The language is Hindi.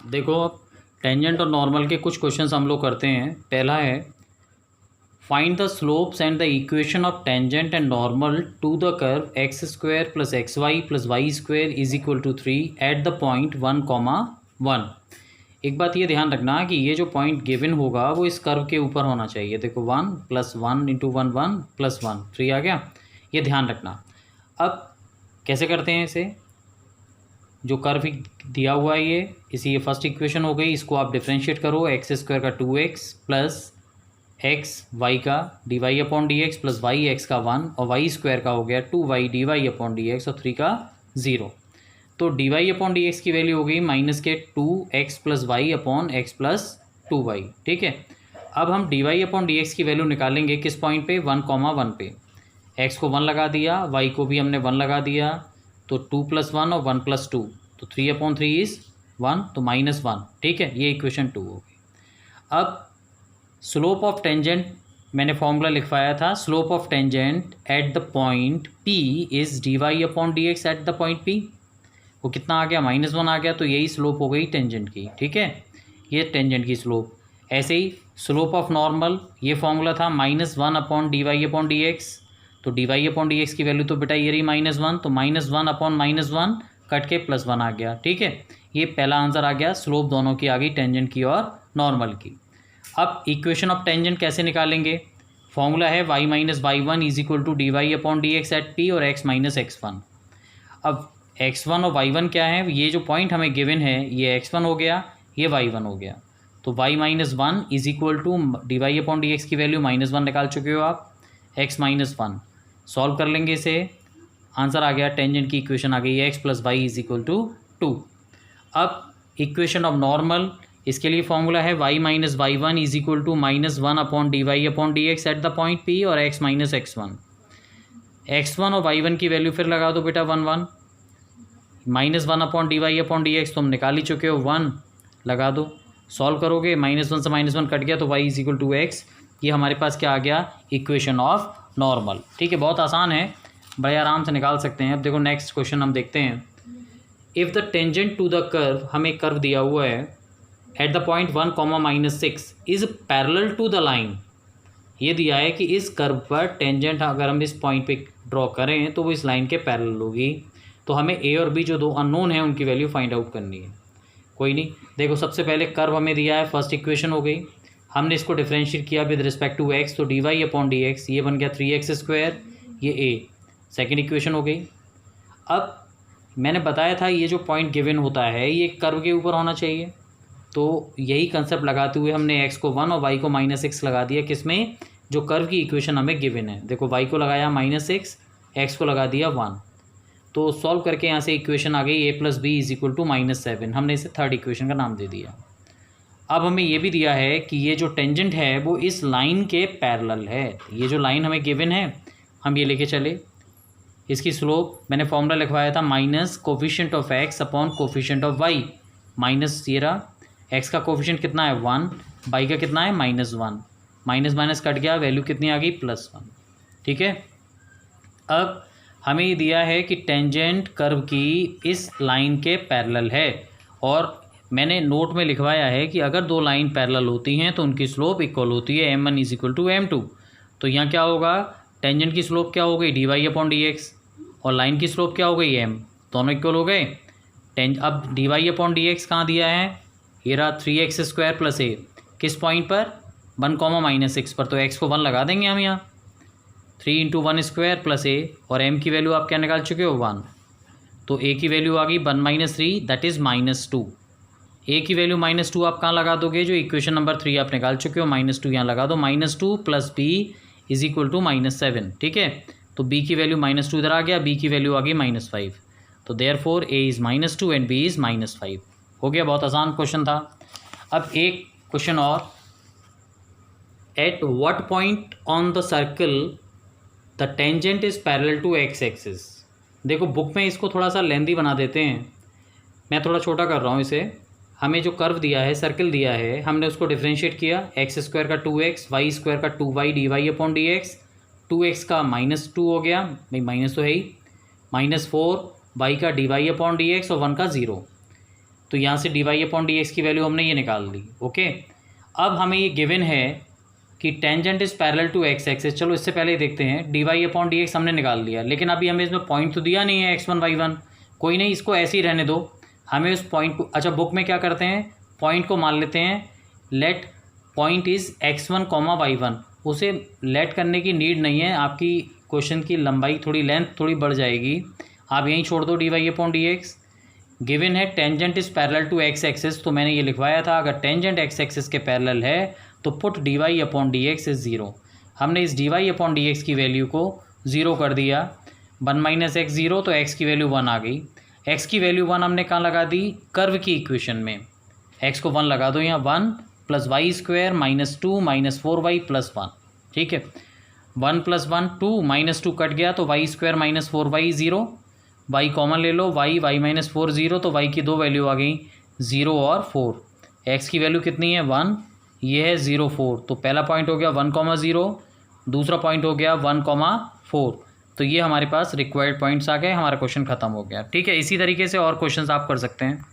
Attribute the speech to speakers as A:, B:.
A: देखो अब टेंजेंट और नॉर्मल के कुछ क्वेश्चंस हम लोग करते हैं। पहला है find the slopes and the equation of tangent and normal to the curve x square plus x y square is equal to 3 at the point 1,1। एक बात ये ध्यान रखना कि ये जो पॉइंट गिवन होगा वो इस कर्व के ऊपर होना चाहिए। देखो 1 + 1 × 1 1 + 1 3 आ गया, ये ध्यान रखना। अब कैसे करते हैं इसे, जो कर्व दिया हुआ है ये फर्स्ट इक्वेशन हो गई, इसको आप डिफ्रेंशिएट करो। एक्स स्क्वायर का 2x प्लस एक्स वाई का dy/dx प्लस वाई एक्स का 1 और वाई स्क्वायर का हो गया 2y dy/dx और 3 का 0। तो dy/dx की वैल्यू हो गई माइनस के 2x + y/x प्लस 2y। ठीक है, अब हम dy/dx की वैल्यू निकालेंगे किस पॉइंट पे, 1,1 पे। x को 1 लगा दिया, y को भी हमने 1 लगा दिया, तो 2 + 1 और 1 + 2, तो 3/3 इज़ 1, तो -1। ठीक है, ये इक्वेशन 2 हो गई। अब स्लोप ऑफ टेंजेंट मैंने फॉर्मूला लिखवाया था, slope of tangent at the point P is dy/dx eight the point P। वो कितना आ गया, -1 आ गया, तो यही स्लोप हो गई टेंजेंट की। ठीक है, ये टेंजेंट की स्लोप। ऐसे ही स्लोप ऑफ नॉर्मल, ये फॉर्मूला था -1/dy/dx, तो dy/dx की वैल्यू तो बेटा ये रही -1, तो -1/-1 कट के +1 आ गया। ठीक है, ये पहला आंसर आ गया, स्लोप दोनों की आ गई, टेंजेंट की और नॉर्मल की। अब इक्वेशन ऑफ टेंजेंट कैसे निकालेंगे, फॉर्मूला है y - y1 = dy/dx eight P और x - x1। अब x1 और y1 क्या है, ये जो पॉइंट हमें गिवन है ये x1 हो गया, ये y1 हो गया, तो y - 1 = dy/dx की वैल्यू -1 निकाल चुके हो आप, x - 1 सॉल्व कर लेंगे इसे, आंसर आ गया, टेंजेंट की इक्वेशन आ गई x + y = 2। अब इक्वेशन ऑफ नॉर्मल, इसके लिए फॉर्मूला है y - y1 = -1/dy/dx eight the point P और x - x1। x1 और y1 की वैल्यू फिर लगा दो बेटा 1 1, -1/dy/dx तो हम निकाल ही चुके हो, 1 लगा दो, सॉल्व करोगे, -1 से -1 कट गया, तो y = x। ये हमारे पास क्या आ गया, इक्वेशन ऑफ नॉर्मल। ठीक है, बहुत आसान है, बड़े आराम से निकाल सकते हैं। अब देखो नेक्स्ट क्वेश्चन हम देखते हैं। If the tangent to the curve, हमें कर्व दिया हुआ है at the point 1, -6 is parallel to the line. ये दिया है कि इस कर्व पर टेंजेंट अगर हम इस पॉइंट पे ड्रॉ करें तो वो इस लाइन के पैरेलल होगी। तो हमें ए और बी जो दो अननोन है उनकी वैल्यू फाइंड आउट करनी है। कोई नहीं, देखो सबसे पहले कर्व हमें दिया है, फर्स्ट इक्वेशन हो गई, हमने इसको डिफरेंशिएट किया विद रिस्पेक्ट टू एक्स, तो dy/dx ये बन गया 3x², ये ए, सेकेंड इक्वेशन हो गई। अब मैंने बताया था ये जो पॉइंट गिवन होता है ये कर्व के ऊपर होना चाहिए, तो यही कंसेप्ट लगाते हुए हमने x को 1 और y को -6 लगा दिया, किसमें, जो कर्व की इक्वेशन हमें गिवन है। देखो y को लगाया -6, x को लगा दिया 1, तो सॉल्व करके यहाँ से इक्वेशन आ गई a + b = -7। हमने इसे थर्ड इक्वेशन का नाम दे दिया। अब हमें ये भी दिया है कि ये जो टेंजेंट है वो इस लाइन के पैरेलल है। ये जो लाइन हमें गिवन है हम ये लेके चले, इसकी स्लोप मैंने फॉर्मूला लिखवाया था minus coefficient of x upon coefficient of y, minus ये रहा, x का कोफिशिएंट कितना है 1, y का कितना है -1, माइनस माइनस कट गया, वैल्यू कितनी आ गई +1। ठीक है, अब हमें ये दिया है कि टेंजेंट कर्व की इस लाइन के पैरेलल है, और मैंने नोट में लिखवाया है कि अगर दो लाइन पैरेलल होती हैं तो उनकी स्लोप इक्वल होती है, m1 = m2। तो यहाँ क्या होगा, टेंजेंट की स्लोप क्या हो गई, dy/dx, और लाइन की स्लोप क्या हो गई, m, दोनों इक्वल हो गए। अब dy/dx कहाँ दिया है, ये रहा 3x² + a, किस पॉइंट पर, 1, -6 पर, तो x को 1 लगा देंगे हम यहाँ, 3 × 1² + a, और m की वैल्यू आप क्या निकाल चुके हो 1, तो a की वैल्यू आ गई 1 - 3 दैट इज़ -2। a की वैल्यू -2 आप कहाँ लगा दोगे, जो इक्वेशन नंबर 3 आप निकाल चुके हो, -2 यहाँ लगा दो, -2 + b = -7। ठीक है, तो b की वैल्यू -2 इधर आ गया, b की वैल्यू आ गई -5, तो therefore a is -2 and b is -5। हो गया, बहुत आसान क्वेश्चन था। अब एक क्वेश्चन और, at what point on the circle the tangent is parallel to x axis. देखो बुक में इसको थोड़ा सा लेंदी बना देते हैं, मैं थोड़ा छोटा कर रहा हूँ इसे। हमें जो कर्व दिया है, सर्कल दिया है, हमने उसको डिफरेंशिएट किया, x² का 2x, y² का 2y dy/dx, 2x का -2 हो गया, भाई माइनस तो है ही, -4 y का dy/dx और 1 का 0। तो यहाँ से dy अपॉन डी एक्स की वैल्यू हमने ये निकाल ली। ओके, अब हमें ये गिवन है कि tangent is parallel to x axis. चलो इससे पहले देखते हैं, dy अपॉन डी एक्स हमने निकाल लिया, लेकिन अभी हमें इसमें पॉइंट तो दिया नहीं है x1 y1। कोई नहीं, इसको ऐसे ही रहने दो, हमें उस पॉइंट को, अच्छा बुक में क्या करते हैं, पॉइंट को मान लेते हैं let point is x1 y1। उसे लेट करने की नीड नहीं है, आपकी क्वेश्चन की लंबाई थोड़ी, लेंथ थोड़ी बढ़ जाएगी, आप यहीं छोड़ दो dy upon d x. Given है tangent is parallel to x axis, तो मैंने ये लिखवाया था अगर टेंजेंट एक्स एक्सिस के पैरेलल है तो put dy upon d x is zero. हमने इस dy अपॉन डी एक्स की वैल्यू को ज़ीरो कर दिया, 1 माइनस एक्स ज़ीरो, तो x की वैल्यू 1 आ गई। x की वैल्यू 1 हमने कहाँ लगा दी, कर्व की इक्वेशन में, x को 1 लगा दो यहाँ, 1 plus y square minus 2 minus 4y plus 1। ठीक है, 1 प्लस 1 2, माइनस 2 कट गया तो y square minus 4y 0, y common ले लो, y माइनस 4 0, तो y की दो वैल्यू आ गई 0 और 4। x की वैल्यू कितनी है 1, ये है 0 4, तो पहला पॉइंट हो गया 1,0, दूसरा पॉइंट हो गया 1,4। तो ये हमारे पास रिक्वायर्ड पॉइंट्स आ गए, हमारा क्वेश्चन खत्म हो गया। ठीक है, इसी तरीके से और क्वेश्चंस आप कर सकते हैं।